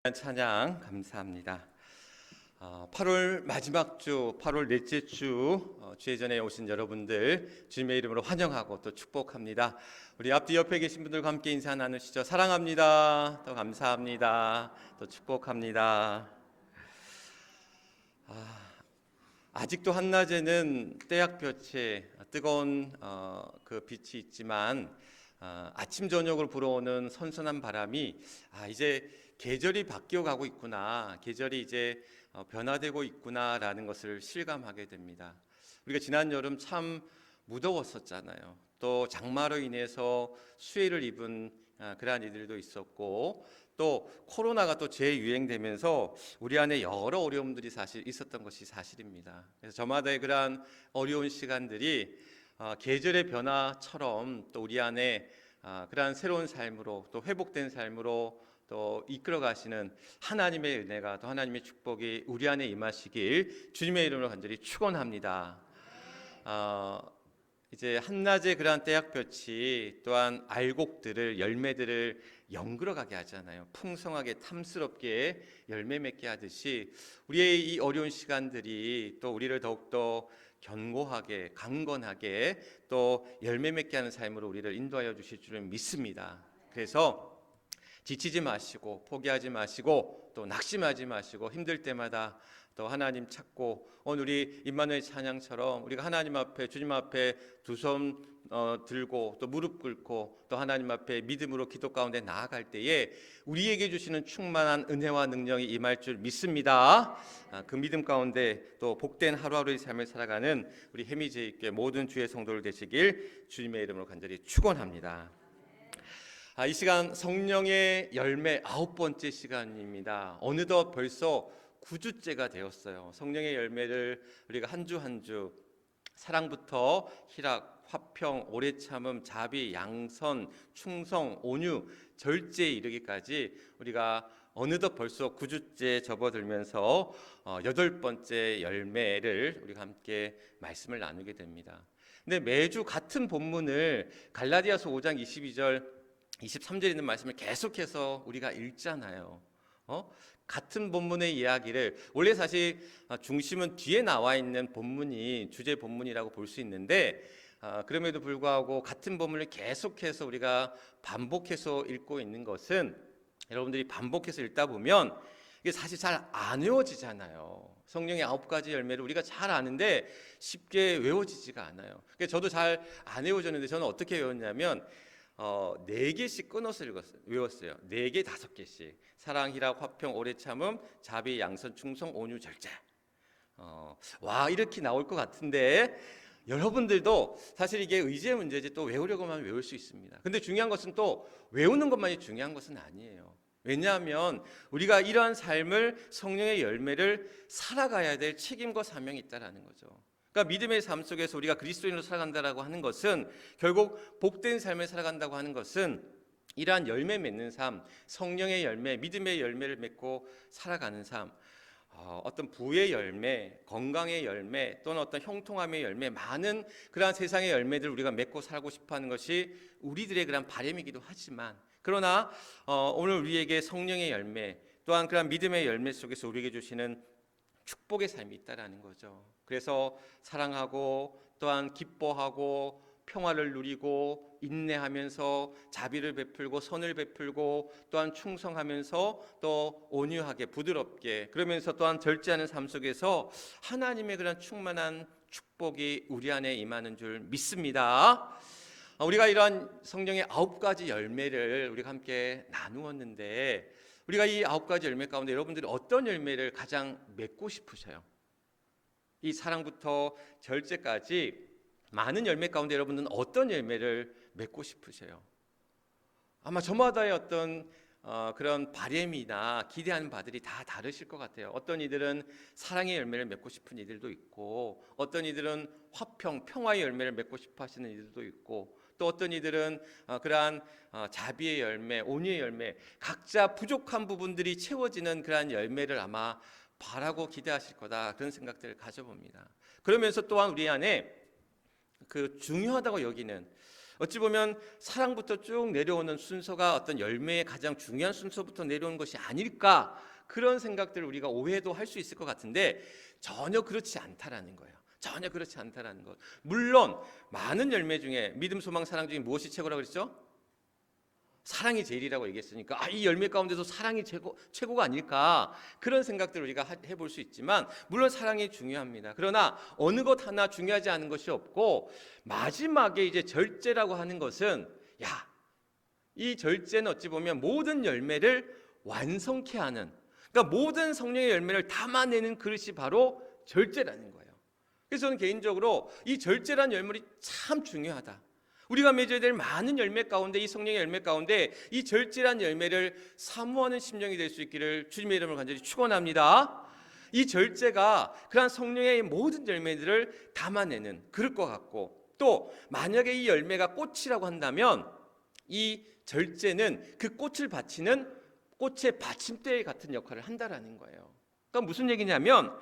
찬양 감사합니다. 8월 마지막 주, 8월 넷째 주 주의 전에 오신 여러분들 주님의 이름으로 환영하고 또 축복합니다. 우리 앞뒤 옆에 계신 분들과 함께 인사 나누시죠. 사랑합니다. 또 감사합니다. 또 축복합니다. 아직도 한낮에는 떼약볕에 뜨거운 그 빛이 있지만 아침 저녁으로 불어오는 선선한 바람이 이제 계절이 바뀌어 가고 있구나, 계절이 이제 변화되고 있구나라는 것을 실감하게 됩니다. 우리가 지난 여름 참 무더웠었잖아요. 또 장마로 인해서 수해를 입은 그러한 이들도 있었고, 또 코로나가 또 재유행되면서 우리 안에 여러 어려움들이 사실 있었던 것이 사실입니다. 그래서 저마다의 그러한 어려운 시간들이 계절의 변화처럼 또 우리 안에 그러한 새로운 삶으로 또 회복된 삶으로 또 이끌어 가시는 하나님의 은혜가 또 하나님의 축복이 우리 안에 임하시길 주님의 이름으로 간절히 축원합니다. 이제 한낮의 그러한 떼약볕이 또한 알곡들을, 열매들을 연그러가게 하잖아요. 풍성하게 탐스럽게 열매 맺게 하듯이 우리의 이 어려운 시간들이 또 우리를 더욱더 견고하게, 강건하게 또 열매 맺게 하는 삶으로 우리를 인도하여 주실 줄을 믿습니다. 그래서 지치지 마시고 포기하지 마시고 또 낙심하지 마시고 힘들 때마다 또 하나님 찾고, 오늘 우리 임마누엘 찬양처럼 우리가 하나님 앞에, 주님 앞에 두 손 들고 또 무릎 꿇고 또 하나님 앞에 믿음으로 기도 가운데 나아갈 때에 우리에게 주시는 충만한 은혜와 능력이 임할 줄 믿습니다. 그 믿음 가운데 또 복된 하루하루의 삶을 살아가는 우리 해미제일교회 모든 주의 성도들 되시길 주님의 이름으로 간절히 축원합니다. 이 시간 성령의 열매 9번째 시간입니다. 어느덧 벌써 9주째가 되었어요. 성령의 열매를 우리가 한 주 한 주 사랑부터 희락, 화평, 오래 참음, 자비, 양선, 충성, 온유, 절제에 이르기까지 우리가 어느덧 벌써 9주째 접어들면서 8번째 열매를 우리가 함께 말씀을 나누게 됩니다. 근데 매주 같은 본문을 갈라디아서 5장 22절 23절에 있는 말씀을 계속해서 우리가 읽잖아요. 같은 본문의 이야기를, 원래 사실 중심은 뒤에 나와 있는 본문이 주제 본문이라고 볼 수 있는데 그럼에도 불구하고 같은 본문을 계속해서 우리가 반복해서 읽고 있는 것은, 여러분들이 반복해서 읽다 보면 이게 사실 잘 안 외워지잖아요. 성령의 9가지 열매를 우리가 잘 아는데 쉽게 외워지지가 않아요. 저도 잘 안 외워졌는데 저는 어떻게 외웠냐면 4개씩 끊어서 외웠어요. 4개, 5개씩. 사랑, 희락, 화평, 오래 참음, 자비, 양선, 충성, 온유, 절제. 이렇게 나올 것 같은데 여러분들도 사실 이게 의지의 문제지, 또 외우려고만 외울 수 있습니다. 근데 중요한 것은 또 외우는 것만이 중요한 것은 아니에요. 왜냐하면 우리가 이러한 삶을, 성령의 열매를 살아가야 될 책임과 사명이 있다라는 거죠. 그러니까 믿음의 삶 속에서 우리가 그리스도인으로 살아간다라고 하는 것은, 결국 복된 삶을 살아간다고 하는 것은 이러한 열매 맺는 삶, 성령의 열매, 믿음의 열매를 맺고 살아가는 삶, 어떤 부의 열매, 건강의 열매, 또는 어떤 형통함의 열매, 많은 그러한 세상의 열매들을 우리가 맺고 살고 싶어하는 것이 우리들의 그런 바람이기도 하지만, 그러나 오늘 우리에게 성령의 열매, 또한 그러한 믿음의 열매 속에서 우리에게 주시는 축복의 삶이 있다라는 거죠. 그래서 사랑하고 또한 기뻐하고 평화를 누리고 인내하면서 자비를 베풀고 선을 베풀고 또한 충성하면서 또 온유하게 부드럽게, 그러면서 또한 절제하는 삶 속에서 하나님의 그런 충만한 축복이 우리 안에 임하는 줄 믿습니다. 우리가 이러한 성령의 9가지 열매를 우리가 함께 나누었는데, 우리가 이 9가지 열매 가운데 여러분들이 어떤 열매를 가장 맺고 싶으세요? 이 사랑부터 절제까지 많은 열매 가운데 여러분들은 어떤 열매를 맺고 싶으세요? 아마 저마다의 어떤 그런 바램이나 기대하는 바들이 다 다르실 것 같아요. 어떤 이들은 사랑의 열매를 맺고 싶은 이들도 있고, 어떤 이들은 화평, 평화의 열매를 맺고 싶어 하시는 이들도 있고, 또 어떤 이들은 그러한 자비의 열매, 온유의 열매, 각자 부족한 부분들이 채워지는 그러한 열매를 아마 바라고 기대하실 거다, 그런 생각들을 가져봅니다. 그러면서 또한 우리 안에 그 중요하다고 여기는, 어찌 보면 사랑부터 쭉 내려오는 순서가 어떤 열매의 가장 중요한 순서부터 내려오는 것이 아닐까, 그런 생각들을 우리가 오해도 할 수 있을 것 같은데 전혀 그렇지 않다라는 거예요. 전혀 그렇지 않다라는 것. 물론 많은 열매 중에 믿음, 소망, 사랑 중에 무엇이 최고라고 그랬죠? 사랑이 제일이라고 얘기했으니까 이 열매 가운데서 사랑이 최고가 아닐까, 그런 생각들을 우리가 해볼 수 있지만 물론 사랑이 중요합니다. 그러나 어느 것 하나 중요하지 않은 것이 없고, 마지막에 이제 절제라고 하는 것은 이 절제는 어찌 보면 모든 열매를 완성케 하는, 그러니까 모든 성령의 열매를 담아내는 그릇이 바로 절제라는 거예요. 그래서 저는 개인적으로 이 절제라는 열매이 참 중요하다. 우리가 맺어야 될 많은 열매 가운데, 이 성령의 열매 가운데 이 절제란 열매를 사모하는 심령이 될 수 있기를 주님의 이름으로 간절히 축원합니다. 이 절제가 그러한 성령의 모든 열매들을 담아내는 그럴 것 같고, 또 만약에 이 열매가 꽃이라고 한다면 이 절제는 그 꽃을 바치는 꽃의 받침대 같은 역할을 한다라는 거예요. 그러니까 무슨 얘기냐면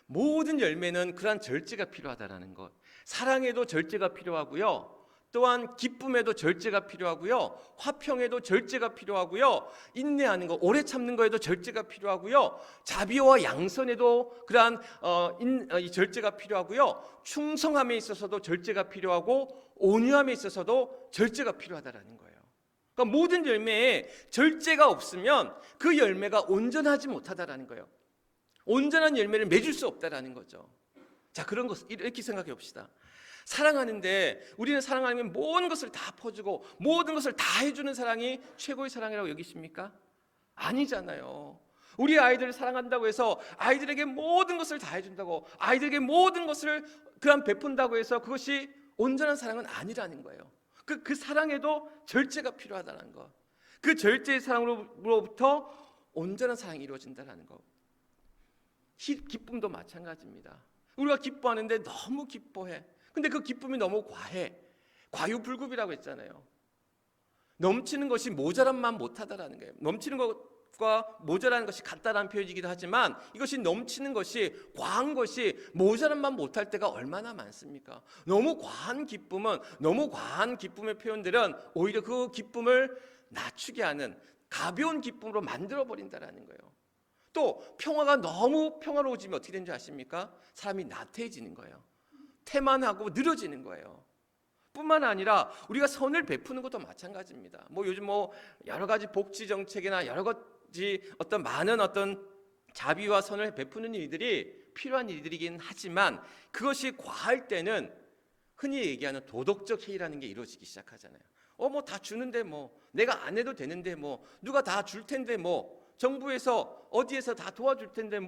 모든 열매는 그러한 절제가 필요하다라는 것. 사랑에도 절제가 필요하고요, 또한 기쁨에도 절제가 필요하고요, 화평에도 절제가 필요하고요, 인내하는 것, 오래 참는 거에도 절제가 필요하고요, 자비와 양선에도 그러한 이 절제가 필요하고요, 충성함에 있어서도 절제가 필요하고 온유함에 있어서도 절제가 필요하다라는 거예요. 그러니까 모든 열매에 절제가 없으면 그 열매가 온전하지 못하다라는 거예요. 온전한 열매를 맺을 수 없다라는 거죠. 자, 그런 것 이렇게 생각해 봅시다. 사랑하는데 우리는 사랑하면 모든 것을 다 퍼주고 모든 것을 다 해주는 사랑이 최고의 사랑이라고 여기십니까? 아니잖아요. 우리 아이들을 사랑한다고 해서 아이들에게 모든 것을 다 해준다고, 아이들에게 모든 것을 그냥 베푼다고 해서 그것이 온전한 사랑은 아니라는 거예요. 그 사랑에도 절제가 필요하다는 것. 그 절제의 사랑으로부터 온전한 사랑이 이루어진다는 것. 기쁨도 마찬가지입니다. 우리가 기뻐하는데 너무 기뻐해. 근데 그 기쁨이 너무 과해. 과유불급이라고 했잖아요. 넘치는 것이 모자란만 못하다라는 거예요. 넘치는 것과 모자라는 것이 같다라는 표현이기도 하지만 이것이 넘치는 것이, 과한 것이 모자란만 못할 때가 얼마나 많습니까? 너무 과한 기쁨의 표현들은 오히려 그 기쁨을 낮추게 하는 가벼운 기쁨으로 만들어버린다라는 거예요. 또 평화가 너무 평화로워지면 어떻게 되는지 아십니까? 사람이 나태해지는 거예요. 태만하고 늘어지는 거예요. 뿐만 아니라 우리가 선을 베푸는 것도 마찬가지입니다. 요즘 여러 가지 복지 정책이나 여러 가지 많은 자비와 선을 베푸는 일들이 필요한 일들이긴 하지만 그것이 과할 때는 흔히 얘기하는 도덕적 해이라는 게 이루어지기 시작하잖아요. 다 주는데 내가 안 해도 되는데 누가 다 줄 텐데 정부에서 어디에서 다 도와줄 텐데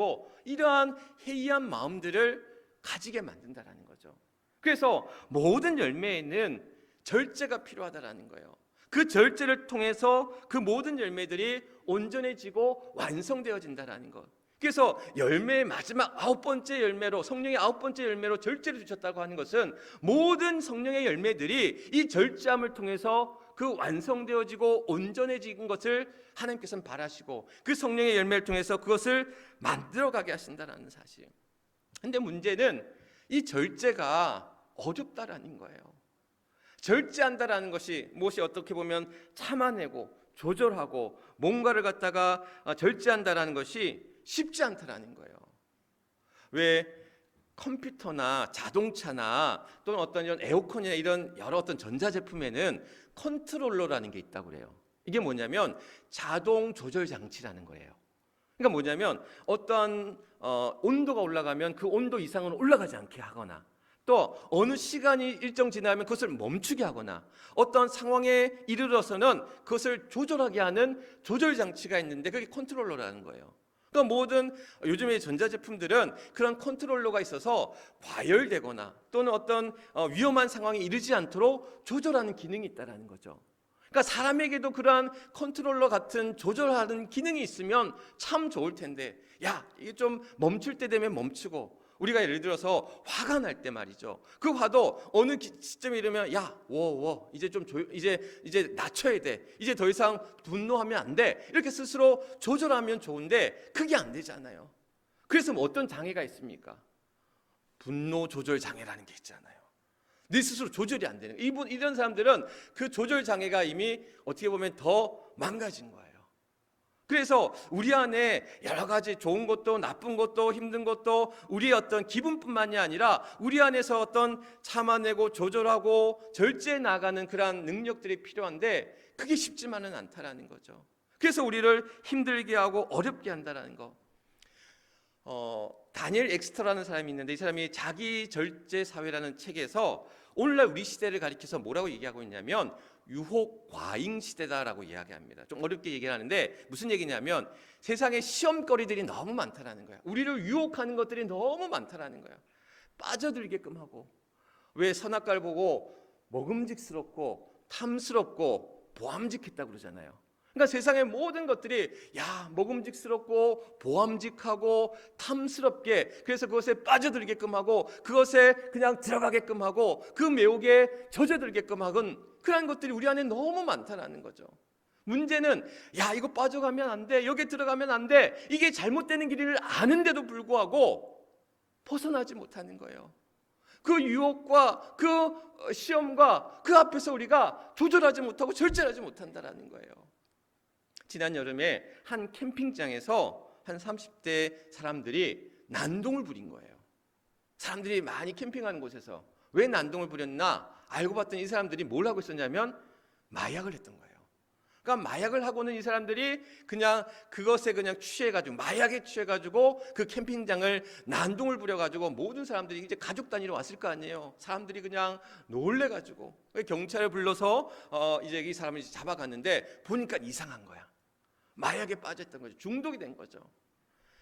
이러한 해이한 마음들을 가지게 만든다라는 거죠. 그래서 모든 열매에는 절제가 필요하다라는 거예요. 그 절제를 통해서 그 모든 열매들이 온전해지고 완성되어진다라는 것. 그래서 열매의 마지막 9번째 열매로, 성령의 9번째 열매로 절제를 주셨다고 하는 것은 모든 성령의 열매들이 이 절제함을 통해서 그 완성되어지고 온전해진 것을 하나님께서는 바라시고 그 성령의 열매를 통해서 그것을 만들어가게 하신다는 사실. 근데 문제는 이 절제가 어렵다라는 거예요. 절제한다라는 것이 무엇이 어떻게 보면 참아내고 조절하고 뭔가를 갖다가 절제한다라는 것이 쉽지 않다라는 거예요. 왜 컴퓨터나 자동차나 또는 이런 에어컨이나 이런 여러 전자제품에는 컨트롤러라는 게 있다고 그래요. 이게 뭐냐면 자동 조절 장치라는 거예요. 그러니까 뭐냐면 어떤 온도가 올라가면 그 온도 이상으로 올라가지 않게 하거나, 또 어느 시간이 일정 지나면 그것을 멈추게 하거나, 어떤 상황에 이르러서는 그것을 조절하게 하는 조절 장치가 있는데 그게 컨트롤러라는 거예요. 그러니까 모든 요즘의 전자제품들은 그런 컨트롤러가 있어서 과열되거나 또는 위험한 상황에 이르지 않도록 조절하는 기능이 있다는 거죠. 그러니까 사람에게도 그러한 컨트롤러 같은 조절하는 기능이 있으면 참 좋을 텐데, 이게 좀 멈출 때 되면 멈추고, 우리가 예를 들어서 화가 날 때 말이죠. 그 화도 어느 시점에 이르면 이제 좀 이제 낮춰야 돼. 이제 더 이상 분노하면 안 돼. 이렇게 스스로 조절하면 좋은데 그게 안 되잖아요. 그래서 어떤 장애가 있습니까? 분노 조절 장애라는 게 있잖아요. 내 스스로 조절이 안 되는 거예요. 이런 사람들은 그 조절 장애가 이미 어떻게 보면 더 망가진 거예요. 그래서 우리 안에 여러 가지 좋은 것도 나쁜 것도 힘든 것도 우리의 어떤 기분뿐만이 아니라 우리 안에서 어떤 참아내고 조절하고 절제해 나가는 그러한 능력들이 필요한데 그게 쉽지만은 않다라는 거죠. 그래서 우리를 힘들게 하고 어렵게 한다라는 거. 다니엘 엑스터라는 사람이 있는데 이 사람이 자기 절제 사회라는 책에서 오늘날 우리 시대를 가리켜서 뭐라고 얘기하고 있냐면 유혹 과잉 시대다라고 이야기합니다. 좀 어렵게 얘기를 하는데 무슨 얘기냐면 세상에 시험거리들이 너무 많다라는 거야. 우리를 유혹하는 것들이 너무 많다라는 거야. 빠져들게끔 하고, 왜 선악과를 보고 먹음직스럽고 탐스럽고 보암직했다고 그러잖아요. 그러니까 세상의 모든 것들이 먹음직스럽고 보암직하고 탐스럽게, 그래서 그것에 빠져들게끔 하고 그것에 그냥 들어가게끔 하고 그 매혹에 젖어들게끔 하건 그런 것들이 우리 안에 너무 많다라는 거죠. 문제는 이거 빠져가면 안 돼, 여기 들어가면 안 돼, 이게 잘못되는 길을 아는데도 불구하고 벗어나지 못하는 거예요. 그 유혹과 그 시험과 그 앞에서 우리가 조절하지 못하고 절제하지 못한다라는 거예요. 지난 여름에 한 캠핑장에서 한 30대 사람들이 난동을 부린 거예요. 사람들이 많이 캠핑하는 곳에서. 왜 난동을 부렸나? 알고 봤더니 이 사람들이 뭘 하고 있었냐면 마약을 했던 거예요. 그러니까 마약을 하고는 이 사람들이 그냥 그것에 그냥 취해가지고, 마약에 취해가지고 그 캠핑장을 난동을 부려가지고 모든 사람들이 이제 가족 단위로 왔을 거 아니에요. 사람들이 그냥 놀래가지고 경찰을 불러서 이제 이 사람을 잡아갔는데 보니까 이상한 거야. 마약에 빠졌던 거죠. 중독이 된 거죠.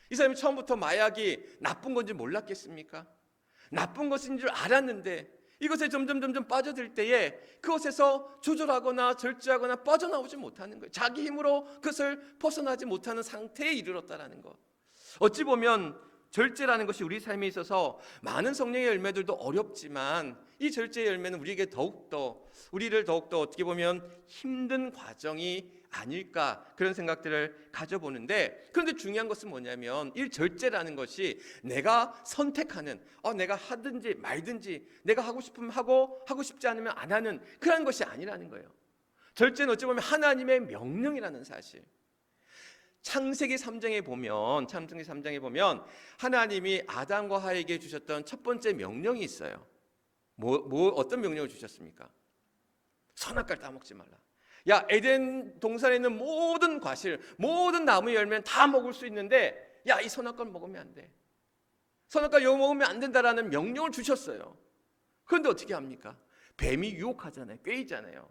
이 사람이 처음부터 마약이 나쁜 건지 몰랐겠습니까? 나쁜 것인 줄 알았는데 이것에 점점 빠져들 때에 그것에서 조절하거나 절제하거나 빠져나오지 못하는 거예요. 자기 힘으로 그것을 벗어나지 못하는 상태에 이르렀다라는 것. 어찌 보면 절제라는 것이 우리 삶에 있어서 많은 성령의 열매들도 어렵지만 이 절제의 열매는 우리를 더욱더 어떻게 보면 힘든 과정이 아닐까, 그런 생각들을 가져보는데, 그런데 중요한 것은 뭐냐면 이 절제라는 것이 내가 선택하는, 내가 하든지 말든지, 내가 하고 싶으면 하고 하고 싶지 않으면 안 하는 그런 것이 아니라는 거예요. 절제는 어찌 보면 하나님의 명령이라는 사실. 창세기 3장에 보면 하나님이 아담과 하에게 주셨던 첫 번째 명령이 있어요. 어떤 명령을 주셨습니까? 선악과를 따먹지 말라. 에덴 동산에 있는 모든 과실, 모든 나무 열매는 다 먹을 수 있는데 이 선악과를 먹으면 안 돼. 선악과 먹으면 안 된다라는 명령을 주셨어요. 그런데 어떻게 합니까? 뱀이 유혹하잖아요. 꾀이잖아요.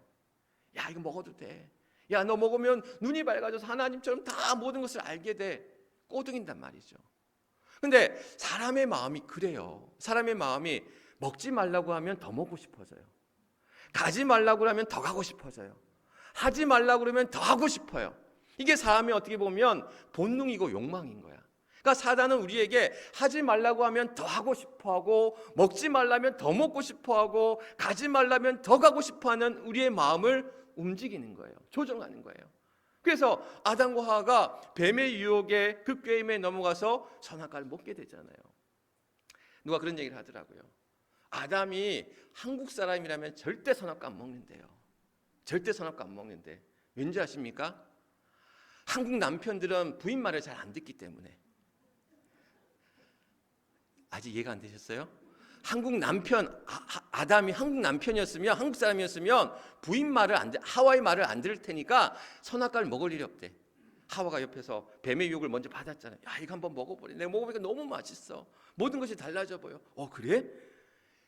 이거 먹어도 돼. 너 먹으면 눈이 밝아져서 하나님처럼 다 모든 것을 알게 돼. 꼬둥인단 말이죠. 근데 사람의 마음이 그래요. 사람의 마음이 먹지 말라고 하면 더 먹고 싶어져요. 가지 말라고 하면 더 가고 싶어져요. 하지 말라고 그러면 더 하고 싶어요. 이게 사람이 어떻게 보면 본능이고 욕망인 거야. 그러니까 사단은 우리에게 하지 말라고 하면 더 하고 싶어하고, 먹지 말라면 더 먹고 싶어하고, 가지 말라면 더 가고 싶어하는 우리의 마음을 움직이는 거예요. 조정하는 거예요. 그래서 아담과 하와가 뱀의 유혹에, 그 꾀임에 넘어가서 선악과를 먹게 되잖아요. 누가 그런 얘기를 하더라고요. 아담이 한국 사람이라면 절대 선악과 안 먹는데요. 절대 선악과 안 먹는데 왠지 아십니까? 한국 남편들은 부인 말을 잘 안 듣기 때문에. 아직 이해가 안 되셨어요? 한국 남편, 아담이 한국 남편이었으면, 한국 사람이었으면 부인 말을 하와의 말을 안 들을 테니까 선악과를 먹을 일이 없대. 하와가 옆에서 뱀의 유혹을 먼저 받았잖아요. 이거 한번 먹어보래. 내가 먹어보니까 너무 맛있어. 모든 것이 달라져 보여. 그래?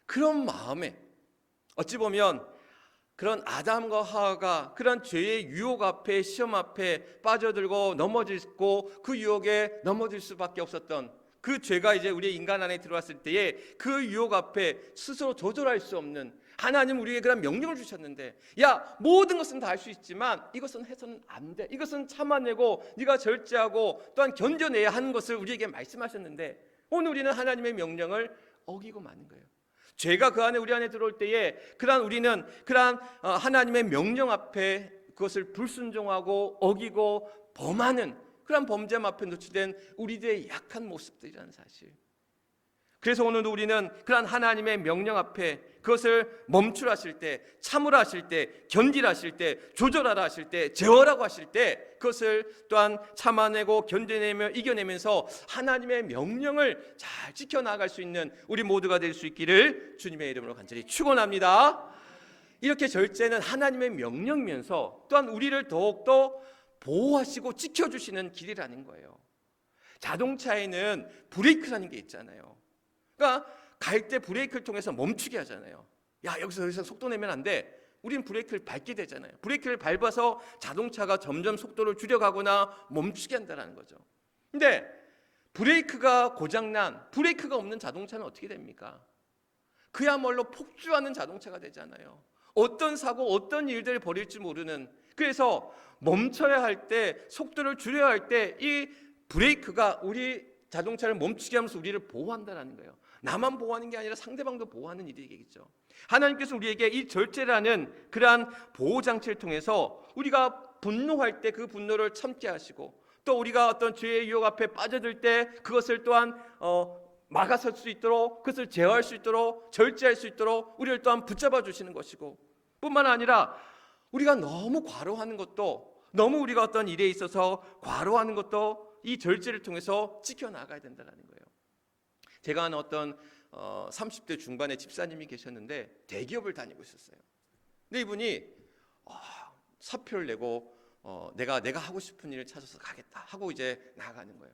그런 마음에 어찌 보면 그런 아담과 하와가 그런 죄의 유혹 앞에, 시험 앞에 빠져들고 넘어지고 그 유혹에 넘어질 수밖에 없었던 그 죄가 이제 우리의 인간 안에 들어왔을 때에 그 유혹 앞에 스스로 조절할 수 없는, 하나님 우리에게 그런 명령을 주셨는데 모든 것은 다 할 수 있지만 이것은 해서는 안 돼. 이것은 참아내고 네가 절제하고 또한 견뎌내야 하는 것을 우리에게 말씀하셨는데 오늘 우리는 하나님의 명령을 어기고 마는 거예요. 죄가 그 안에 우리 안에 들어올 때에 우리는 하나님의 명령 앞에 그것을 불순종하고 어기고 범하는 그런 범죄 앞에 노출된 우리들의 약한 모습들이라는 사실. 그래서 오늘도 우리는 그러한 하나님의 명령 앞에 그것을 멈추라 하실 때, 참으라 하실 때, 견디라 하실 때, 조절하라 하실 때, 제어라고 하실 때 그것을 또한 참아내고 견뎌내며 이겨내면서 하나님의 명령을 잘 지켜나갈 수 있는 우리 모두가 될 수 있기를 주님의 이름으로 간절히 축원합니다. 이렇게 절제는 하나님의 명령이면서 또한 우리를 더욱더 보호하시고 지켜주시는 길이라는 거예요. 자동차에는 브레이크라는 게 있잖아요. 그러니까 갈 때 브레이크를 통해서 멈추게 하잖아요. 야, 여기서 더 이상 속도 내면 안 돼. 우린 브레이크를 밟게 되잖아요. 브레이크를 밟아서 자동차가 점점 속도를 줄여가거나 멈추게 한다는 거죠. 근데 브레이크가 고장난, 브레이크가 없는 자동차는 어떻게 됩니까? 그야말로 폭주하는 자동차가 되잖아요. 어떤 사고, 어떤 일들을 벌일지 모르는, 그래서 멈춰야 할 때, 속도를 줄여야 할 때 이 브레이크가 우리 자동차를 멈추게 하면서 우리를 보호한다는 거예요. 나만 보호하는 게 아니라 상대방도 보호하는 일이겠죠. 하나님께서 우리에게 이 절제라는 그러한 보호장치를 통해서 우리가 분노할 때 그 분노를 참게 하시고, 또 우리가 어떤 죄의 유혹 앞에 빠져들 때 그것을 또한 막아설 수 있도록, 그것을 제어할 수 있도록, 절제할 수 있도록 우리를 또한 붙잡아 주시는 것이고, 뿐만 아니라 우리가 너무 과로하는 것도, 너무 우리가 어떤 일에 있어서 과로하는 것도 이 절제를 통해서 지켜나가야 된다는 거예요. 제가 아는 어떤 30대 중반의 집사님이 계셨는데 대기업을 다니고 있었어요. 근데 이분이 사표를 내고 내가 하고 싶은 일을 찾아서 가겠다 하고 이제 나가는 거예요.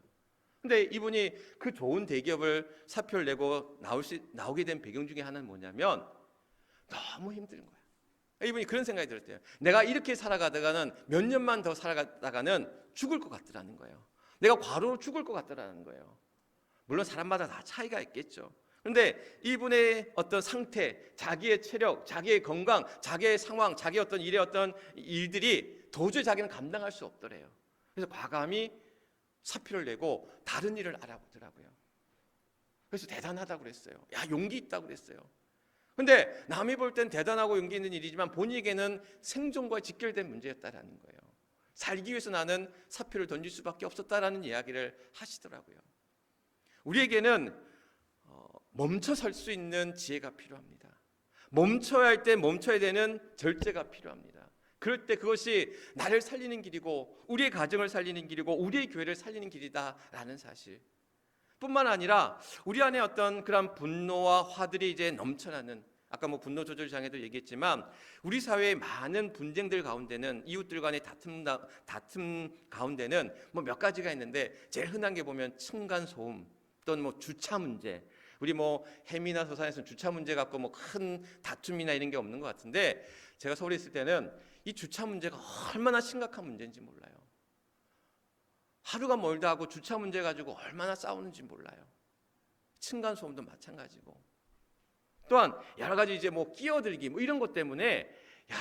근데 이분이 그 좋은 대기업을 사표를 내고 나오게 된 배경 중에 하나는 뭐냐면 너무 힘든 거예요. 이분이 그런 생각이 들었대요. 내가 이렇게 살아가다가는 몇 년만 더 살아가다가는 죽을 것 같더라는 거예요. 내가 과로로 죽을 것 같더라는 거예요. 물론 사람마다 다 차이가 있겠죠. 그런데 이분의 어떤 상태, 자기의 체력, 자기의 건강, 자기의 상황, 자기의 어떤 일의 어떤 일들이 도저히 자기는 감당할 수 없더래요. 그래서 과감히 사표를 내고 다른 일을 알아보더라고요. 그래서 대단하다고 그랬어요. 야, 용기 있다고 그랬어요. 근데 남이 볼 땐 대단하고 용기 있는 일이지만 본인에게는 생존과 직결된 문제였다라는 거예요. 살기 위해서 나는 사표를 던질 수밖에 없었다라는 이야기를 하시더라고요. 우리에게는 멈춰 설 수 있는 지혜가 필요합니다. 멈춰야 할 때 멈춰야 되는 절제가 필요합니다. 그럴 때 그것이 나를 살리는 길이고 우리의 가정을 살리는 길이고 우리의 교회를 살리는 길이다라는 사실. 뿐만 아니라 우리 안에 어떤 그런 분노와 화들이 이제 넘쳐나는, 아까 분노 조절 장애도 얘기했지만 우리 사회의 많은 분쟁들 가운데는, 이웃들 간의 다툼 가운데는 몇 가지가 있는데 제일 흔한 게 보면 층간 소음 또는 주차 문제. 우리 해미나 서산에서는 주차 문제 갖고 큰 다툼이나 이런 게 없는 것 같은데, 제가 서울에 있을 때는 이 주차 문제가 얼마나 심각한 문제인지 몰라요. 하루가 멀다 하고 주차 문제 가지고 얼마나 싸우는지 몰라요. 층간 소음도 마찬가지고, 또한 여러 가지 이제 끼어들기 이런 것 때문에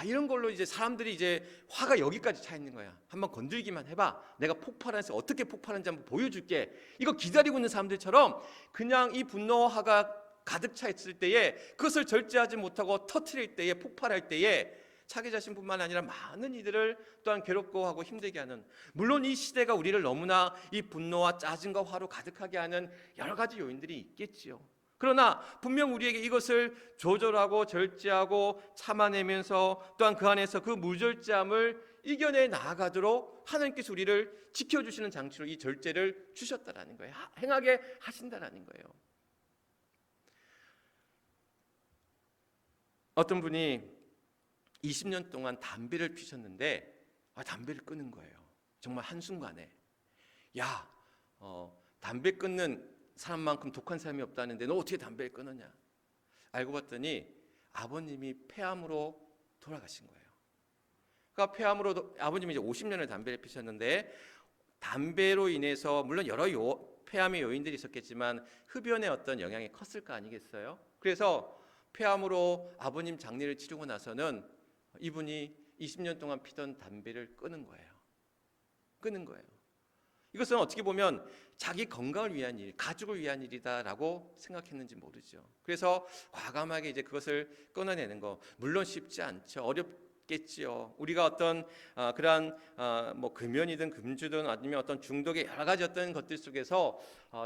이런 걸로 이제 사람들이 이제 화가 여기까지 차 있는 거야. 한번 건들기만 해봐. 내가 폭발해서 어떻게 폭발하는지 한번 보여줄게. 이거 기다리고 있는 사람들처럼 그냥 이 분노와 화가 가득 차 있을 때에 그것을 절제하지 못하고 터트릴 때에, 폭발할 때에 자기 자신뿐만 아니라 많은 이들을 또한 괴롭고 하고 힘들게 하는, 물론 이 시대가 우리를 너무나 이 분노와 짜증과 화로 가득하게 하는 여러 가지 요인들이 있겠지요. 그러나 분명 우리에게 이것을 조절하고 절제하고 참아내면서 또한 그 안에서 그 무절제함을 이겨내 나아가도록 하나님께서 우리를 지켜주시는 장치로 이 절제를 주셨다라는 거예요. 행하게 하신다라는 거예요. 어떤 분이 20년 동안 담배를 피셨는데 담배를 끊은 거예요. 정말 한순간에. 담배 끊는 사람만큼 독한 사람이 없다는데 너 어떻게 담배를 끊었냐? 알고 봤더니 아버님이 폐암으로 돌아가신 거예요. 그러니까 폐암으로 아버님이 이제 50년을 담배를 피셨는데, 담배로 인해서 물론 여러 폐암의 요인들이 있었겠지만 흡연의 어떤 영향이 컸을 거 아니겠어요? 그래서 폐암으로 아버님 장례를 치르고 나서는 이분이 20년 동안 피던 담배를 끊은 거예요. 끊은 거예요. 이것은 어떻게 보면 자기 건강을 위한 일, 가족을 위한 일이다라고 생각했는지 모르죠. 그래서 과감하게 이제 그것을 끊어내는 거, 물론 쉽지 않죠. 겠지요. 우리가 어떤 그러한 뭐 금연이든 금주든 아니면 어떤 중독의 여러 가지 어떤 것들 속에서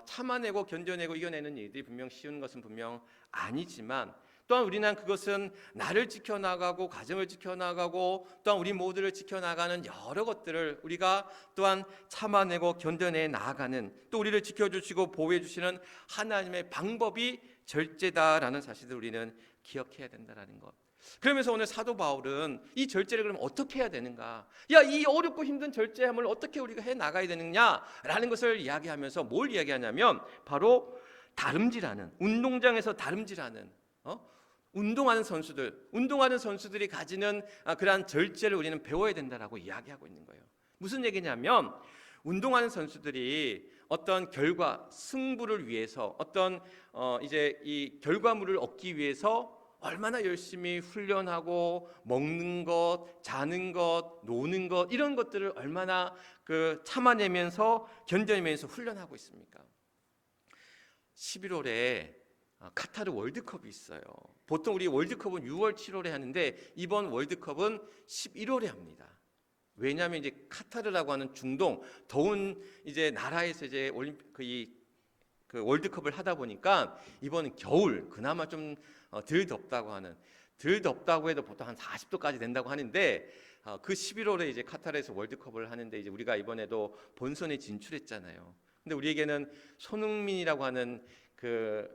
참아내고 견뎌내고 이겨내는 일들이 분명 쉬운 것은 분명 아니지만, 또한 우리는 그것은 나를 지켜나가고 가정을 지켜나가고 또한 우리 모두를 지켜나가는 여러 것들을 우리가 또한 참아내고 견뎌내 나아가는, 또 우리를 지켜주시고 보호해 주시는 하나님의 방법이 절제다라는 사실을 우리는 기억해야 된다는 것. 그러면서 오늘 사도 바울은 이 절제를 그럼 어떻게 해야 되는가, 이 어렵고 힘든 절제함을 어떻게 우리가 해 나가야 되느냐라는 것을 이야기하면서 뭘 이야기하냐면 바로 다름질하는, 운동장에서 다름질하는 운동하는 선수들이 가지는 그러한 절제를 우리는 배워야 된다라고 이야기하고 있는 거예요. 무슨 얘기냐면 운동하는 선수들이 어떤 결과, 승부를 위해서 어떤 이제 이 결과물을 얻기 위해서 얼마나 열심히 훈련하고 먹는 것, 자는 것, 노는 것 이런 것들을 얼마나 참아내면서 견뎌내면서 훈련하고 있습니까? 11월에 카타르 월드컵이 있어요. 보통 우리 월드컵은 6월, 7월에 하는데 이번 월드컵은 11월에 합니다. 왜냐하면 이제 카타르라고 하는 중동 더운 이제 나라에서 이제 그 월드컵을 하다 보니까 이번은 겨울, 그나마 좀 덜 덥다고 하는, 덜 덥다고 해도 보통 한 40도까지 된다고 하는데 그 11월에 이제 카타르에서 월드컵을 하는데 이제 우리가 이번에도 본선에 진출했잖아요. 근데 우리에게는 손흥민이라고 하는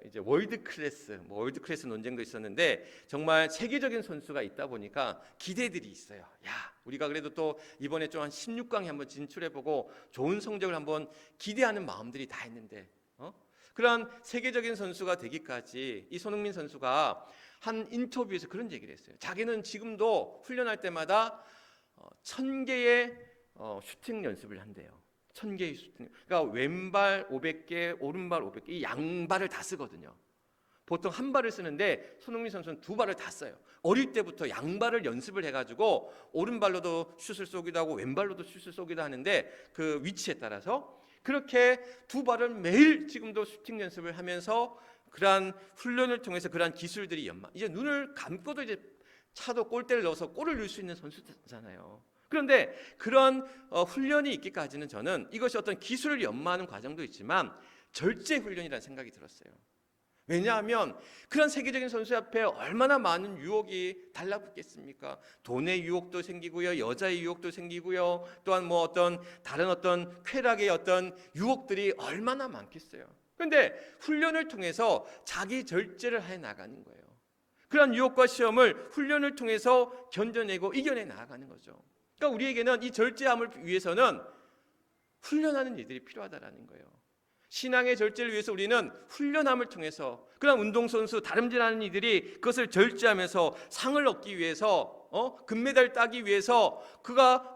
이제 월드 클래스 논쟁도 있었는데 정말 세계적인 선수가 있다 보니까 기대들이 있어요. 우리가 그래도 또 이번에 좀 한 16강에 한번 진출해보고 좋은 성적을 한번 기대하는 마음들이 다 있는데 그런 세계적인 선수가 되기까지 이 손흥민 선수가 한 인터뷰에서 그런 얘기를 했어요. 자기는 지금도 훈련할 때마다 1000개의 슈팅 연습을 한대요. 1000개의 슈팅. 그러니까 왼발 500개, 오른발 500개, 이 양발을 다 쓰거든요. 보통 한 발을 쓰는데 손흥민 선수는 두 발을 다 써요. 어릴 때부터 양발을 연습을 해가지고 오른발로도 슛을 쏘기도 하고 왼발로도 슛을 쏘기도 하는데 그 위치에 따라서 그렇게 두 발을 매일 지금도 슈팅 연습을 하면서 그러한 훈련을 통해서 그러한 기술들이 이제 눈을 감고도 이제 차도 골대를 넣어서 골을 넣을 수 있는 선수잖아요. 그런데 그런 훈련이 있기까지는 저는 이것이 어떤 기술을 연마하는 과정도 있지만 절제 훈련이라는 생각이 들었어요. 왜냐하면 그런 세계적인 선수 앞에 얼마나 많은 유혹이 달라붙겠습니까? 돈의 유혹도 생기고요, 여자의 유혹도 생기고요, 또한 뭐 다른 어떤 쾌락의 어떤 유혹들이 얼마나 많겠어요. 그런데 훈련을 통해서 자기 절제를 해 나가는 거예요. 그런 유혹과 시험을 훈련을 통해서 견뎌내고 이겨내 나가는 거죠. 그러니까 우리에게는 이 절제함을 위해서는 훈련하는 일들이 필요하다라는 거예요. 신앙의 절제를 위해서 우리는 훈련함을 통해서 그런 운동선수, 다름질하는 이들이 그것을 절제하면서 상을 얻기 위해서 금메달 따기 위해서 그가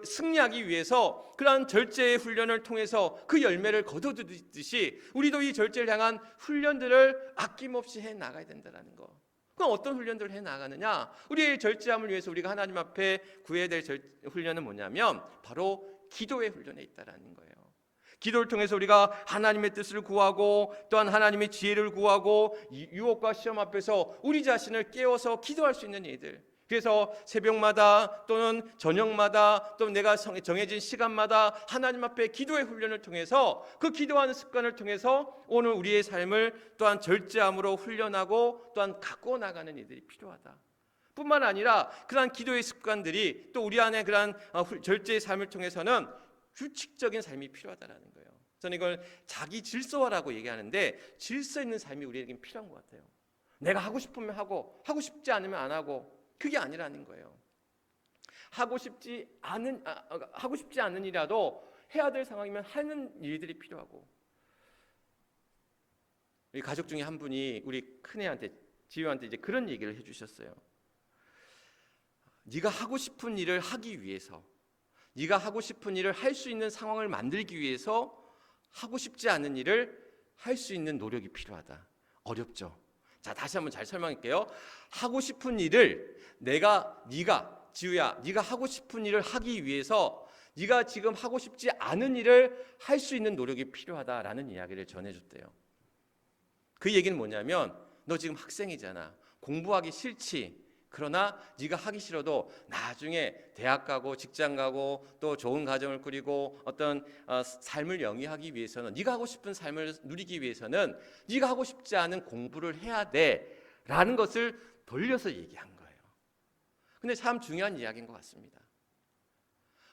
승리하기 위해서 그러한 절제의 훈련을 통해서 그 열매를 거둬들이듯이 우리도 이 절제를 향한 훈련들을 아낌없이 해 나가야 된다는 거. 그럼 어떤 훈련들을 해 나가느냐? 우리의 절제함을 위해서 우리가 하나님 앞에 구해야 될 훈련은 뭐냐면 바로 기도의 훈련에 있다라는 거예요. 기도를 통해서 우리가 하나님의 뜻을 구하고 또한 하나님의 지혜를 구하고 유혹과 시험 앞에서 우리 자신을 깨워서 기도할 수 있는 일들. 그래서 새벽마다 또는 저녁마다 또는 내가 정해진 시간마다 하나님 앞에 기도의 훈련을 통해서 그 기도하는 습관을 통해서 오늘 우리의 삶을 또한 절제함으로 훈련하고 또한 가꾸어 나가는 일들이 필요하다. 뿐만 아니라 그러한 기도의 습관들이 또 우리 안에 그러한 절제의 삶을 통해서는 규칙적인 삶이 필요하다는 거예요. 저는 이걸 자기 질서화라고 얘기하는데 질서 있는 삶이 우리에겐 필요한 것 같아요. 내가 하고 싶으면 하고 하고 싶지 않으면 안 하고 그게 아니라는 거예요. 하고 싶지 않은 일이라도 해야 될 상황이면 하는 일들이 필요하고 우리 가족 중에 한 분이 우리 큰애한테 지효한테 이제 그런 얘기를 해주셨어요. 네가 하고 싶은 일을 하기 위해서 네가 하고 싶은 일을 할 수 있는 상황을 만들기 위해서 하고 싶지 않은 일을 할 수 있는 노력이 필요하다. 어렵죠. 자, 다시 한번 잘 설명할게요. 하고 싶은 일을 지우야, 네가 하고 싶은 일을 하기 위해서 네가 지금 하고 싶지 않은 일을 할 수 있는 노력이 필요하다라는 이야기를 전해줬대요. 그 얘기는 뭐냐면 너 지금 학생이잖아. 공부하기 싫지. 그러나 네가 하기 싫어도 나중에 대학 가고 직장 가고 또 좋은 가정을 꾸리고 어떤 삶을 영위하기 위해서는, 네가 하고 싶은 삶을 누리기 위해서는 네가 하고 싶지 않은 공부를 해야 돼라는 것을 돌려서 얘기한 거예요. 근데 참 중요한 이야기인 것 같습니다.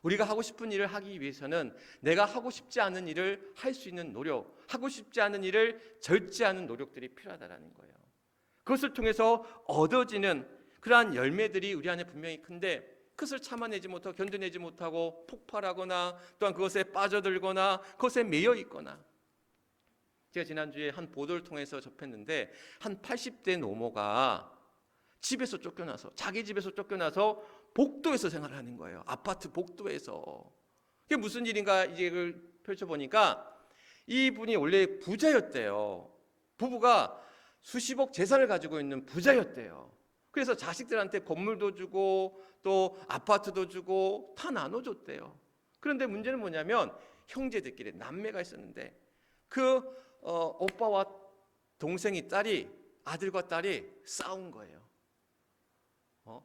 우리가 하고 싶은 일을 하기 위해서는 내가 하고 싶지 않은 일을 할 수 있는 노력, 하고 싶지 않은 일을 절제하는 노력들이 필요하다는 거예요. 그것을 통해서 얻어지는 그러한 열매들이 우리 안에 분명히 큰데, 그것을 참아내지 못하고 견뎌내지 못하고 폭발하거나 또한 그것에 빠져들거나 그것에 매여 있거나, 제가 지난주에 한 보도를 통해서 접했는데 한 80대 노모가 집에서 쫓겨나서, 자기 집에서 쫓겨나서 복도에서 생활을 하는 거예요. 아파트 복도에서. 그게 무슨 일인가 이제 그걸 펼쳐보니까 이분이 원래 부자였대요. 부부가 수십억 재산을 가지고 있는 부자였대요. 그래서 자식들한테 건물도 주고 또 아파트도 주고 다 나눠줬대요. 그런데 문제는 뭐냐면 형제들끼리 남매가 있었는데 그 오빠와 동생이, 아들과 딸이 싸운 거예요.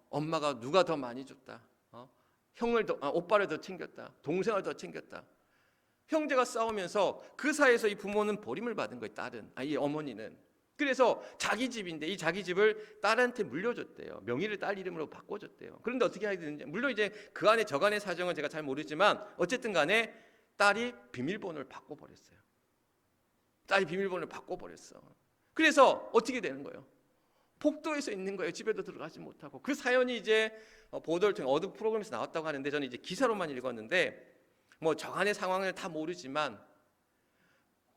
엄마가 누가 더 많이 줬다, 오빠를 더 챙겼다, 동생을 더 챙겼다. 형제가 싸우면서 그 사이에서 이 부모는 버림을 받은 거예요. 이 어머니는. 그래서 자기 집인데 이 자기 집을 딸한테 물려줬대요. 명의를 딸 이름으로 바꿔줬대요. 그런데 어떻게 하게 되는지, 물론 이제 그 안에 저간의 사정은 제가 잘 모르지만 어쨌든 간에 딸이 비밀번호를 바꿔버렸어요. 딸이 비밀번호를 바꿔버렸어. 그래서 어떻게 되는 거예요? 복도에서 있는 거예요. 집에도 들어가지 못하고. 그 사연이 이제 보도를 통해 어느 프로그램에서 나왔다고 하는데, 저는 이제 기사로만 읽었는데 뭐 저간의 상황을 다 모르지만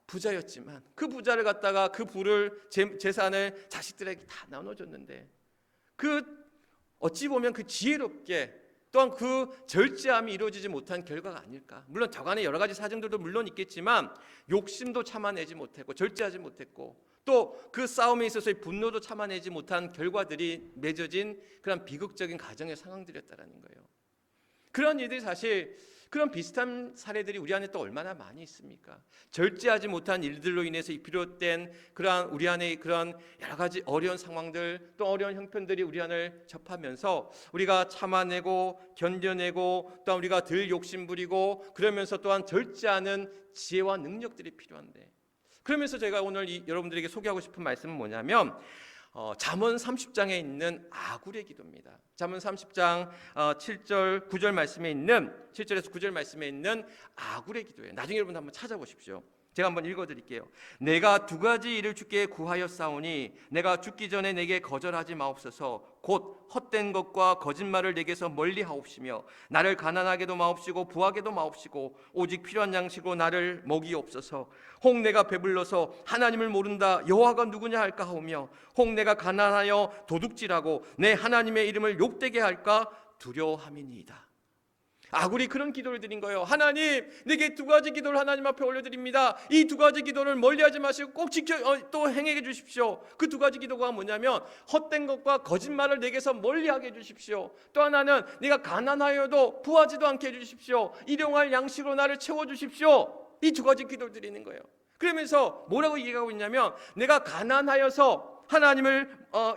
부자였지만 그 부자를 갖다가 그 부를 재산을 자식들에게 다 나눠줬는데, 그 어찌 보면 그 지혜롭게 또한 그 절제함이 이루어지지 못한 결과가 아닐까. 물론 저간의 여러 가지 사정들도 물론 있겠지만 욕심도 참아내지 못했고 절제하지 못했고 또 그 싸움에 있어서의 분노도 참아내지 못한 결과들이 맺어진 그런 비극적인 가정의 상황들이었다라는 거예요. 그런 일들이 사실, 그런 비슷한 사례들이 우리 안에 또 얼마나 많이 있습니까? 절제하지 못한 일들로 인해서 비롯된 그러한 우리 안에 그런 여러 가지 어려운 상황들, 또 어려운 형편들이 우리 안을 접하면서 우리가 참아내고 견뎌내고 또 우리가 덜 욕심부리고 그러면서 또한 절제하는 지혜와 능력들이 필요한데, 그러면서 제가 오늘 여러분들에게 소개하고 싶은 말씀은 뭐냐면 잠언 30장에 있는 아굴의 기도입니다. 잠언 30장 7절 9절 말씀에 있는, 7절에서 9절 말씀에 있는 아굴의 기도예요. 나중에 여러분 한번 찾아보십시오. 제가 한번 읽어드릴게요. 내가 두 가지 일을 주께 구하였사오니 내가 죽기 전에 내게 거절하지 마옵소서. 곧 헛된 것과 거짓말을 내게서 멀리 하옵시며 나를 가난하게도 마옵시고 부하게도 마옵시고 오직 필요한 양식으로 나를 먹이옵소서. 혹 내가 배불러서 하나님을 모른다 여호와가 누구냐 할까 하오며 혹 내가 가난하여 도둑질하고 내 하나님의 이름을 욕되게 할까 두려워함이니이다. 아굴이 그런 기도를 드린 거예요. 하나님, 내게 두 가지 기도를 하나님 앞에 올려드립니다. 이 두 가지 기도를 멀리하지 마시고 꼭 또 행해 주십시오. 그 두 가지 기도가 뭐냐면 헛된 것과 거짓말을 내게서 멀리하게 해주십시오. 또 하나는 내가 가난하여도 부하지도 않게 해주십시오. 일용할 양식으로 나를 채워주십시오. 이 두 가지 기도를 드리는 거예요. 그러면서 뭐라고 얘기하고 있냐면 내가 가난하여서 하나님을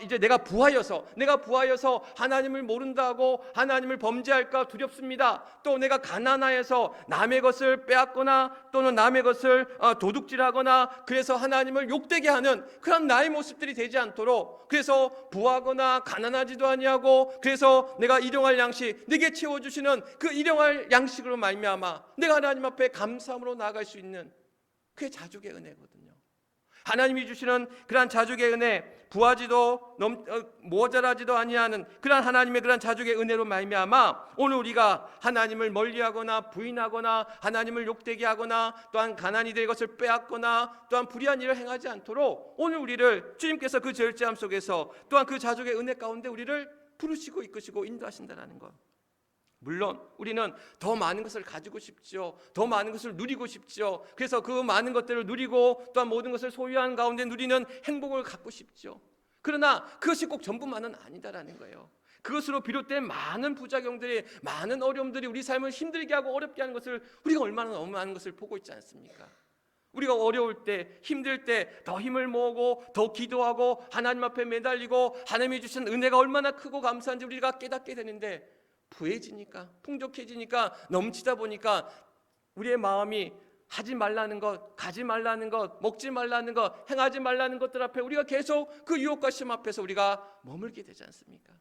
이제 내가 부하여서 하나님을 모른다고 하나님을 범죄할까 두렵습니다. 또 내가 가난하여서 남의 것을 빼앗거나 또는 남의 것을 도둑질하거나 그래서 하나님을 욕되게 하는 그런 나의 모습들이 되지 않도록, 그래서 부하거나 가난하지도 아니하고 그래서 내가 일용할 양식 내게 채워주시는 그 일용할 양식으로 말미암아 내가 하나님 앞에 감사함으로 나아갈 수 있는, 그게 자족의 은혜거든요. 하나님이 주시는 그러한 자족의 은혜, 부하지도 모자라지도 아니하는 그러한 하나님의 그러한 자족의 은혜로 말미암아 오늘 우리가 하나님을 멀리하거나 부인하거나 하나님을 욕되게 하거나 또한 가난이 될 것을 빼앗거나 또한 불의한 일을 행하지 않도록 오늘 우리를 주님께서 그 절제함 속에서 또한 그 자족의 은혜 가운데 우리를 부르시고 이끄시고 인도하신다는 것. 물론 우리는 더 많은 것을 가지고 싶죠. 더 많은 것을 누리고 싶죠. 그래서 그 많은 것들을 누리고 또한 모든 것을 소유한 가운데 누리는 행복을 갖고 싶죠. 그러나 그것이 꼭 전부만은 아니다라는 거예요. 그것으로 비롯된 많은 부작용들이, 많은 어려움들이 우리 삶을 힘들게 하고 어렵게 하는 것을 우리가 얼마나 너무 많은 것을 보고 있지 않습니까? 우리가 어려울 때, 힘들 때 더 힘을 모으고 더 기도하고 하나님 앞에 매달리고 하나님이 주신 은혜가 얼마나 크고 감사한지 우리가 깨닫게 되는데, 부해지니까, 풍족해지니까, 넘치다 보니까 우리의 마음이 하지 말라는 것, 가지 말라는 것, 먹지 말라는 것, 행하지 말라는 것들 앞에 우리가 계속 그 유혹과 시험 앞에서 우리가 머물게 되지 않습니까?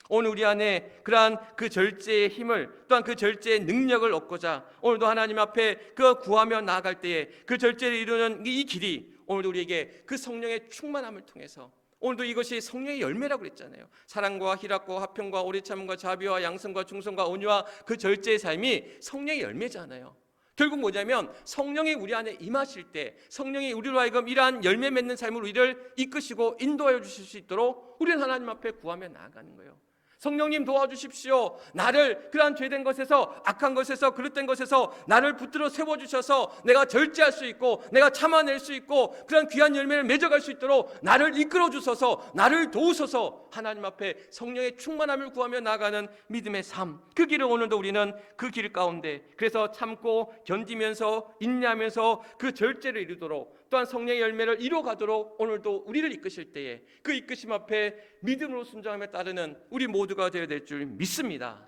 오늘 우리 안에 그러한 그 절제의 힘을, 또한 그 절제의 능력을 얻고자 오늘도 하나님 앞에 그 구하며 나아갈 때에 그 절제를 이루는 이 길이 오늘도 우리에게 그 성령의 충만함을 통해서, 오늘도 이것이 성령의 열매라고 그랬잖아요. 사랑과 희락과 화평과 오래 참음과 자비와 양성과 중성과 온유와 그 절제의 삶이 성령의 열매잖아요. 결국 뭐냐면 성령이 우리 안에 임하실 때 성령이 우리로 하여금 이러한 열매 맺는 삶을 우리를 이끄시고 인도하여 주실 수 있도록 우리는 하나님 앞에 구하며 나아가는 거예요. 성령님 도와주십시오. 나를 그러한 죄된 것에서, 악한 것에서, 그릇된 것에서 나를 붙들어 세워주셔서 내가 절제할 수 있고 내가 참아낼 수 있고 그러한 귀한 열매를 맺어갈 수 있도록 나를 이끌어 주셔서, 나를 도우셔서 하나님 앞에 성령의 충만함을 구하며 나아가는 믿음의 삶, 그 길을 오늘도 우리는 그 길 가운데, 그래서 참고 견디면서 인내하면서 그 절제를 이루도록, 또한 성령의 열매를 이루어가도록 오늘도 우리를 이끄실 때에 그 이끄심 앞에 믿음으로 순종하며 따르는 우리 모두가 되어야 될 줄 믿습니다.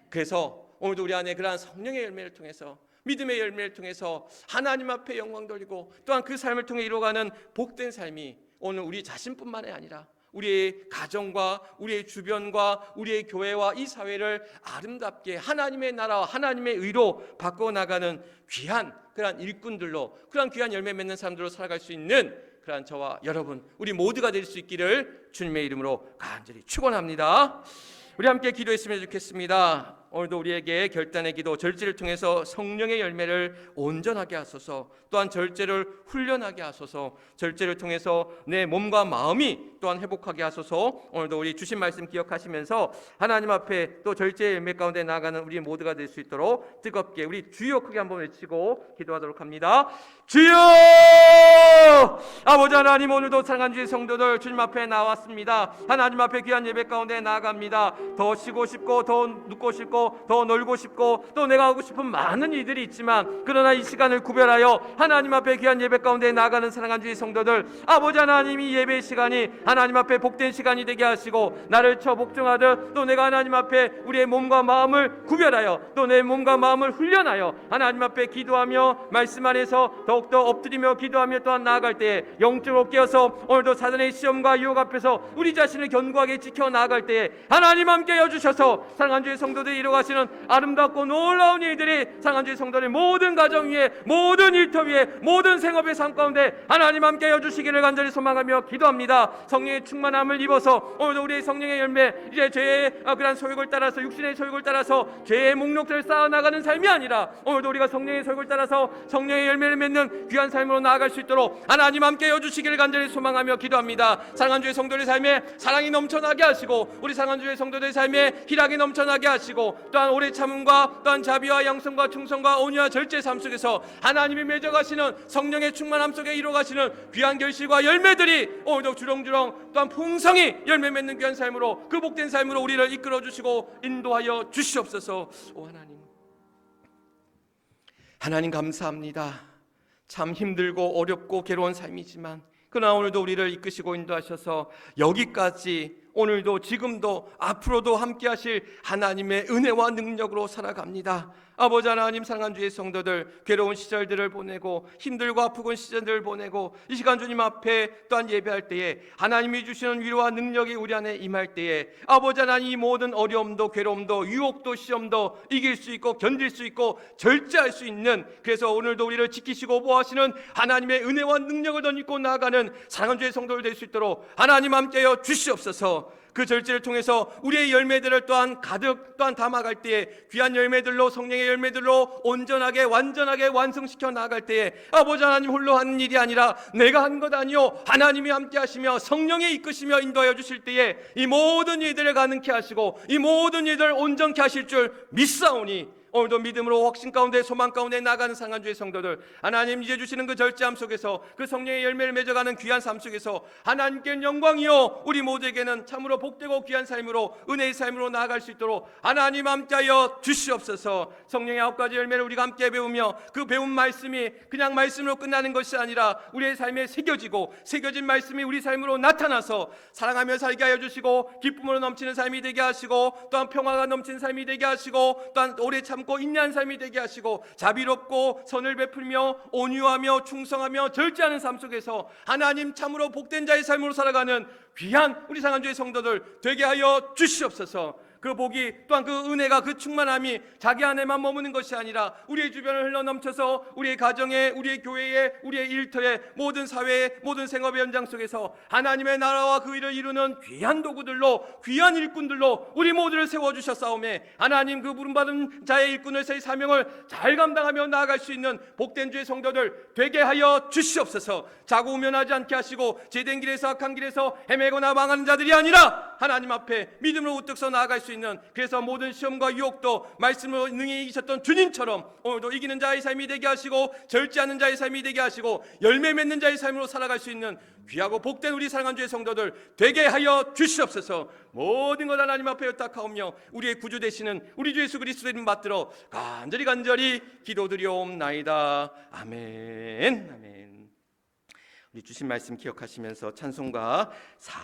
그래서 오늘도 우리 안에 그러한 성령의 열매를 통해서, 믿음의 열매를 통해서 하나님 앞에 영광 돌리고 또한 그 삶을 통해 이루어가는 복된 삶이 오늘 우리 자신뿐만이 아니라 우리의 가정과 우리의 주변과 우리의 교회와 이 사회를 아름답게 하나님의 나라와 하나님의 의로 바꿔나가는 귀한 그러한 일꾼들로, 그러한 귀한 열매 맺는 사람들로 살아갈 수 있는 그러한 저와 여러분, 우리 모두가 될 수 있기를 주님의 이름으로 간절히 축원합니다. 우리 함께 기도했으면 좋겠습니다. 오늘도 우리에게 결단의 기도, 절제를 통해서 성령의 열매를 온전하게 하소서, 또한 절제를 훈련하게 하소서, 절제를 통해서 내 몸과 마음이 또한 회복하게 하소서. 오늘도 우리 주신 말씀 기억하시면서 하나님 앞에 또 절제의 열매 가운데 나아가는 우리 모두가 될 수 있도록 뜨겁게 우리 주여 크게 한번 외치고 기도하도록 합니다. 주여! 아버지 하나님, 오늘도 사랑하는 주의 성도들 주님 앞에 나왔습니다. 하나님 앞에 귀한 예배 가운데 나아갑니다. 더 쉬고 싶고 더 눕고 싶고 더 놀고 싶고 또 내가 하고 싶은 많은 일들이 있지만, 그러나 이 시간을 구별하여 하나님 앞에 귀한 예배 가운데 나아가는 사랑하는 주의 성도들, 아버지 하나님, 이 예배의 시간이 하나님 앞에 복된 시간이 되게 하시고 나를 쳐 복종하듯 또 내가 하나님 앞에 우리의 몸과 마음을 구별하여 또 내 몸과 마음을 훈련하여 하나님 앞에 기도하며 말씀 안에서 더욱더 엎드리며 기도하며 또한 나아갈 때에 영적으로 깨어서 오늘도 사단의 시험과 유혹 앞에서 우리 자신을 견고하게 지켜 나아갈 때에 하나님 함께 해주셔서 사랑하는 주의 성도들이 이루어가시는 아름답고 놀라운 일들이 사랑하는 주의 성도들의 모든 가정 위에, 모든 일터 위에, 모든 생업의 삶 가운데 하나님 함께 해주시기를 간절히 소망하며 기도합니다. 성령의 충만함을 입어서 오늘도 우리의 성령의 열매, 이제 죄의 그런 소욕을 따라서, 육신의 소욕을 따라서 죄의 목록들을 쌓아나가는 삶이 아니라 오늘도 우리가 성령의 소욕을 따라서 성령의 열매를 맺는 귀한 삶으로 나아갈 수 있도록 하나님 함께 해주시기를 간절히 소망하며 기도합니다. 사랑하는 주의 성도들의 삶에 사랑이 넘쳐나게 하시고 우리 사랑하는 주의 성도들의 삶에 희락이 넘쳐나게 하시고 또한 오래 참음과 또한 자비와 양성과 충성과 온유와 절제의 삶 속에서 하나님이 맺어가시는 성령의 충만함 속에 이루어가시는 귀한 결실과 열매들이 오늘도 주렁주렁 또한 풍성히 열매 맺는 귀한 삶으로, 그 복된 삶으로 우리를 이끌어 주시고 인도하여 주시옵소서. 오 하나님 감사합니다. 참 힘들고 어렵고 괴로운 삶이지만 그러나 오늘도 우리를 이끄시고 인도하셔서 여기까지, 오늘도 지금도 앞으로도 함께 하실 하나님의 은혜와 능력으로 살아갑니다. 아버지 하나님, 사랑하는 주의 성도들 괴로운 시절들을 보내고 힘들고 아프고 시절들을 보내고 이 시간 주님 앞에 또한 예배할 때에 하나님이 주시는 위로와 능력이 우리 안에 임할 때에 아버지 하나님, 이 모든 어려움도 괴로움도 유혹도 시험도 이길 수 있고 견딜 수 있고 절제할 수 있는, 그래서 오늘도 우리를 지키시고 보호하시는 하나님의 은혜와 능력을 덧입고 나아가는 사랑하는 주의 성도들 될 수 있도록 하나님 함께하여 주시옵소서. 그 절제를 통해서 우리의 열매들을 또한 가득 또한 담아갈 때에 귀한 열매들로, 성령의 열매들로 온전하게 완전하게 완성시켜 나아갈 때에 아버지 하나님 홀로 하는 일이 아니라 내가 한 것 아니요 하나님이 함께 하시며 성령이 이끄시며 인도하여 주실 때에 이 모든 일들을 가능케 하시고 이 모든 일들을 온전케 하실 줄 믿사오니 오늘도 믿음으로 확신 가운데 소망 가운데 나가는 상한주의 성도들, 하나님 이제 주시는 그 절제함 속에서 그 성령의 열매를 맺어가는 귀한 삶 속에서 하나님께 영광이요 우리 모두에게는 참으로 복되고 귀한 삶으로 은혜의 삶으로 나아갈 수 있도록 하나님 함께하여 주시옵소서. 성령의 9가지 열매를 우리가 함께 배우며 그 배운 말씀이 그냥 말씀으로 끝나는 것이 아니라 우리의 삶에 새겨지고 새겨진 말씀이 우리 삶으로 나타나서 사랑하며 살게 하여 주시고 기쁨으로 넘치는 삶이 되게 하시고 또한 평화가 넘치는 삶이 되게 하시고 또한 오래 참고 인내한 삶이 되게 하시고 자비롭고 선을 베풀며 온유하며 충성하며 절제하는 삶 속에서 하나님 참으로 복된 자의 삶으로 살아가는 귀한 우리 상한주의 성도들 되게 하여 주시옵소서. 그 복이 또한 그 은혜가 그 충만함이 자기 안에만 머무는 것이 아니라 우리의 주변을 흘러넘쳐서 우리의 가정에 우리의 교회에 우리의 일터에 모든 사회에 모든 생업의 현장 속에서 하나님의 나라와 그 일을 이루는 귀한 도구들로 귀한 일꾼들로 우리 모두를 세워주셨사오매 하나님 그 부름받은 자의 일꾼으로서의 사명을 잘 감당하며 나아갈 수 있는 복된 주의 성도들 되게 하여 주시옵소서. 자고 우면하지 않게 하시고 제된 길에서 악한 길에서 헤매거나 망하는 자들이 아니라 하나님 앞에 믿음으로 우뚝 서 나아갈 수 있는, 그래서 모든 시험과 유혹도 말씀으로 능히 이기셨던 주님처럼 오늘도 이기는 자의 삶이 되게 하시고 절제하는 자의 삶이 되게 하시고 열매 맺는 자의 삶으로 살아갈 수 있는 귀하고 복된 우리 사랑하는 주의 성도들 되게 하여 주시옵소서. 모든 것 하나님 앞에 의탁하오며 우리의 구주 되시는 우리 주 예수 그리스도의 이름 받들어 간절히 기도드리옵나이다. 아멘. 아멘. 우리 주신 말씀 기억하시면서 찬송가